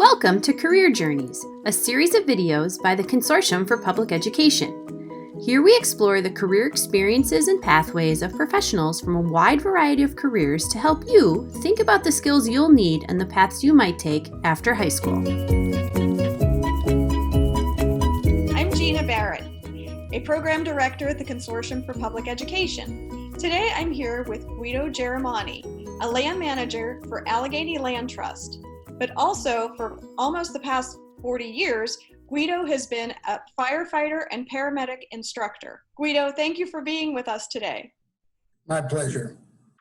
Welcome to Career Journeys, a series of videos by the Consortium for Public Education. Here we explore the career experiences and pathways of professionals from a wide variety of careers to help you think about the skills you'll need and the paths you might take after high school. I'm Gina Barrett, a program director at the Consortium for Public Education. Today I'm here with Guido Girimonti, a land manager for Allegheny Land Trust. But also, for almost the past 40 years, Guido has been a firefighter and paramedic instructor. Guido, thank you for being with us today. My pleasure.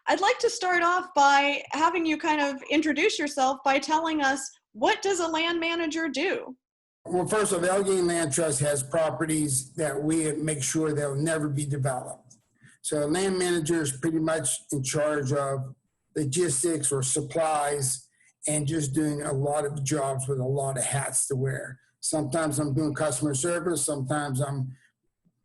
I'd like to start off by having you kind of introduce yourself by telling us, what does a land manager do? Well, first of all, the Allegheny Land Trust has properties that we make sure they'll never be developed. So a land manager is pretty much in charge of logistics or supplies and just doing a lot of jobs with a lot of hats to wear. Sometimes I'm doing customer service, sometimes I'm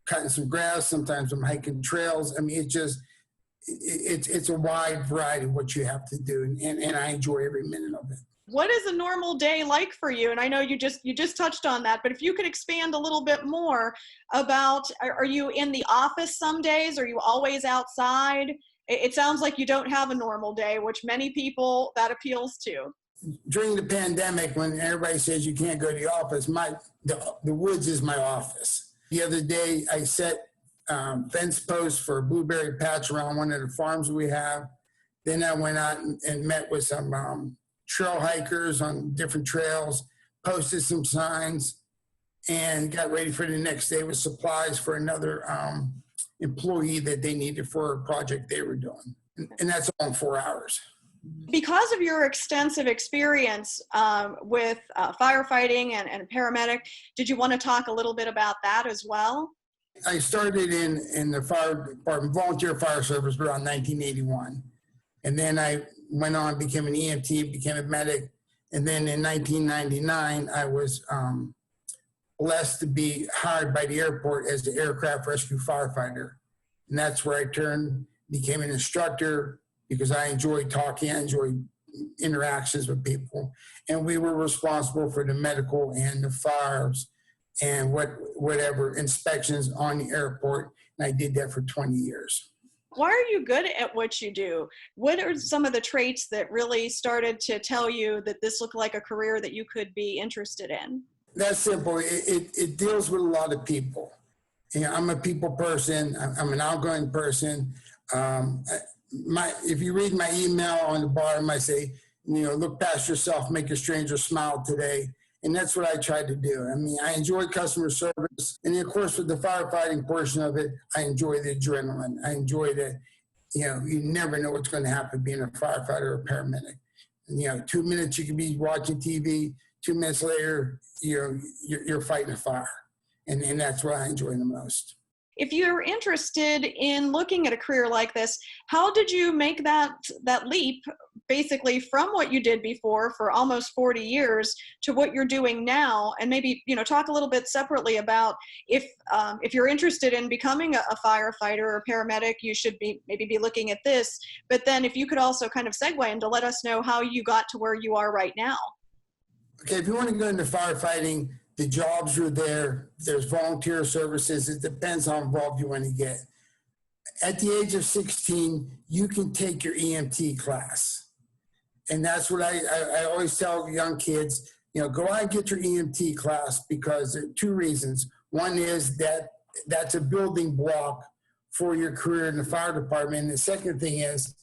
cutting some grass, sometimes I'm hiking trails. I mean, it's a wide variety of what you have to do, and I enjoy every minute of it. What is a normal day like for you? And I know you just touched on that, but if you could expand a little bit more about, are you in the office some days? Are you always outside? It sounds like you don't have a normal day, which many people that appeals to. During the pandemic, when everybody says you can't go to the office, the woods is my office. The other day, I set fence posts for a blueberry patch around one of the farms we have. Then I went out and met with some trail hikers on different trails, posted some signs, and got ready for the next day with supplies for another employee that they needed for a project they were doing. And that's all in 4 hours. Because of your extensive experience with firefighting and paramedic, did you want to talk a little bit about that as well? I started in the fire department, volunteer fire service around 1981. And then I went on, became an EMT, became a medic. And then in 1999, I was blessed to be hired by the airport as the aircraft rescue firefighter. And that's where I became an instructor because I enjoy talking, I enjoy interactions with people. And we were responsible for the medical and the fires and whatever inspections on the airport. And I did that for 20 years. Why are you good at what you do? What are some of the traits that really started to tell you that this looked like a career that you could be interested in? That's simple. It deals with a lot of people. You know, I'm a people person. I'm an outgoing person. If you read my email on the bottom, I say, look past yourself, make a stranger smile today. And that's what I try to do. I mean, I enjoy customer service. And of course, with the firefighting portion of it, I enjoy the adrenaline. I enjoy that, you never know what's going to happen being a firefighter or a paramedic. And, 2 minutes you can be watching TV, 2 minutes later, you're fighting a fire. And that's what I enjoy the most. If you're interested in looking at a career like this, how did you make that leap basically from what you did before for almost 40 years to what you're doing now? And maybe, talk a little bit separately about if you're interested in becoming a firefighter or paramedic, you should maybe be looking at this. But then if you could also kind of segue and to let us know how you got to where you are right now. Okay, if you want to go into firefighting, the jobs are there. There's volunteer services. It depends how involved you want to get. At the age of 16, you can take your EMT class. And that's what I always tell young kids, go out and get your EMT class because there are two reasons. One is that that's a building block for your career in the fire department. And the second thing is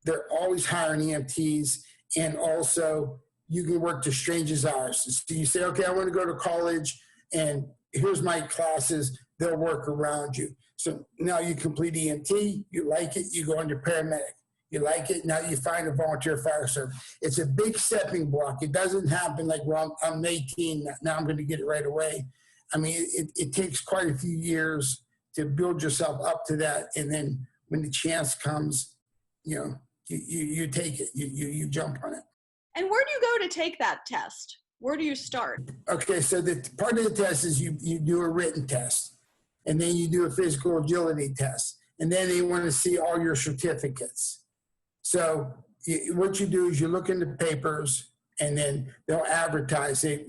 they're always hiring EMTs, and also you can work to strangers' hours. So you say, okay, I want to go to college and here's my classes. They'll work around you. So now you complete EMT, you like it, you go into paramedic. You like it, now you find a volunteer fire service. It's a big stepping block. It doesn't happen like, well, I'm 18, now I'm going to get it right away. I mean, it takes quite a few years to build yourself up to that. And then when the chance comes, you take it, you jump on it. And where do you go to take that test? Where do you start? Okay, so the part of the test is you do a written test, and then you do a physical agility test, and then they want to see all your certificates. So what you do is you look in the papers, And then they'll advertise it,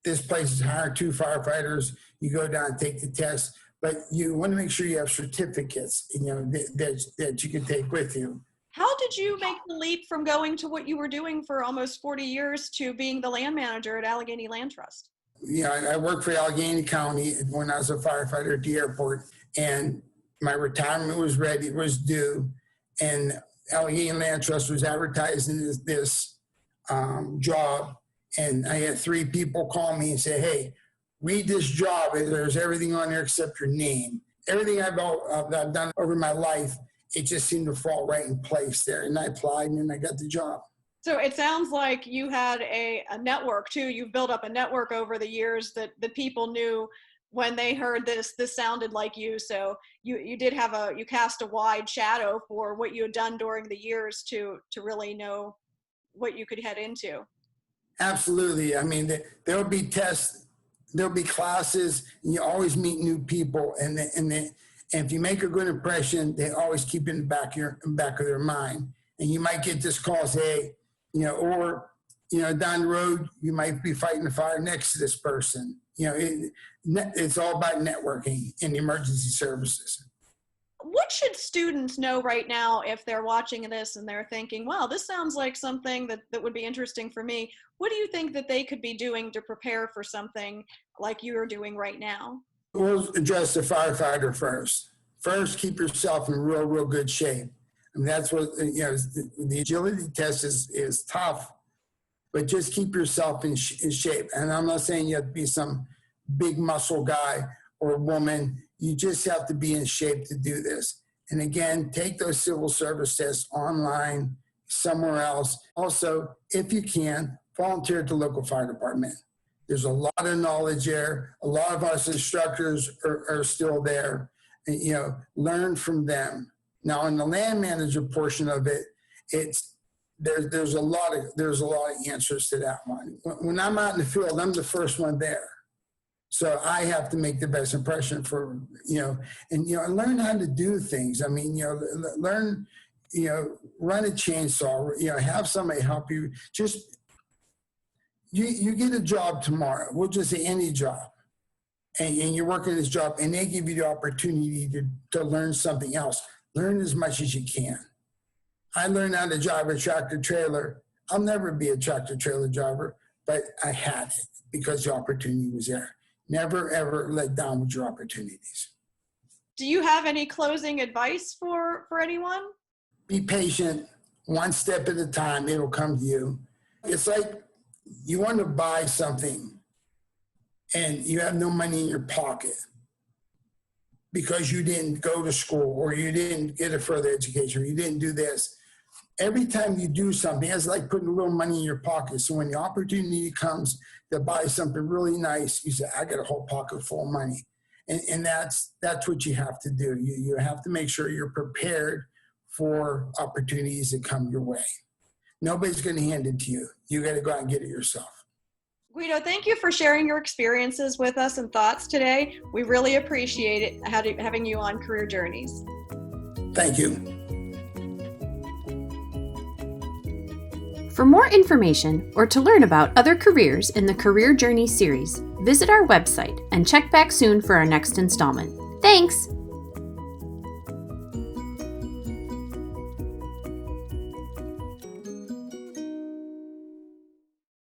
this place is hiring 2 firefighters. You go down and take the test, but you want to make sure you have certificates, that you can take with you. How did you make the leap from going to what you were doing for almost 40 years to being the land manager at Allegheny Land Trust? I worked for Allegheny County when I was a firefighter at the airport, and my retirement was due, and Allegheny Land Trust was advertising this job, and I had 3 people call me and say, "Hey, read this job. There's everything on there except your name." Everything I've done over my life, it just seemed to fall right in place there, and I applied, and then I got the job. So it sounds like you had a network too. You've built up a network over the years that the people knew when they heard this sounded like you. So you did have you cast a wide shadow for what you had done during the years to really know what you could head into. Absolutely. I mean, there'll be tests, there'll be classes, and you always meet new people. And if you make a good impression, they always keep in the back of their mind. And you might get this call, say, or down the road, you might be fighting the fire next to this person. It's all about networking in the emergency services. What should students know right now if they're watching this and they're thinking, wow, this sounds like something that would be interesting for me? What do you think that they could be doing to prepare for something like you are doing right now? We'll address the firefighter first. First, keep yourself in real good shape. And that's what, the agility test is tough, but just keep yourself in shape. And I'm not saying you have to be some big muscle guy or woman. You just have to be in shape to do this. And again, take those civil service tests online, somewhere else. Also, if you can, volunteer at the local fire department. There's a lot of knowledge there. A lot of us instructors are still there. And, learn from them. Now, in the land manager portion of it, there's a lot of answers to that one. When I'm out in the field, I'm the first one there. So I have to make the best impression for, and learn how to do things. I mean, learn, run a chainsaw, have somebody help you. Just, you get a job tomorrow. We'll just say any job. And you're working this job, and they give you the opportunity to learn something else. Learn as much as you can. I learned how to drive a tractor trailer. I'll never be a tractor trailer driver, but I had it because the opportunity was there. Never, ever let down with your opportunities. Do you have any closing advice for anyone? Be patient, one step at a time, it'll come to you. It's like you want to buy something and you have no money in your pocket because you didn't go to school or you didn't get a further education or you didn't do this. Every time you do something, it's like putting a little money in your pocket. So when the opportunity comes to buy something really nice, you say, I got a whole pocket full of money. And that's what you have to do. You have to make sure you're prepared for opportunities that come your way. Nobody's going to hand it to you. You got to go out and get it yourself. Guido, thank you for sharing your experiences with us and thoughts today. We really appreciate it having you on Career Journeys. Thank you. For more information or to learn about other careers in the Career Journey series, visit our website and check back soon for our next installment. Thanks!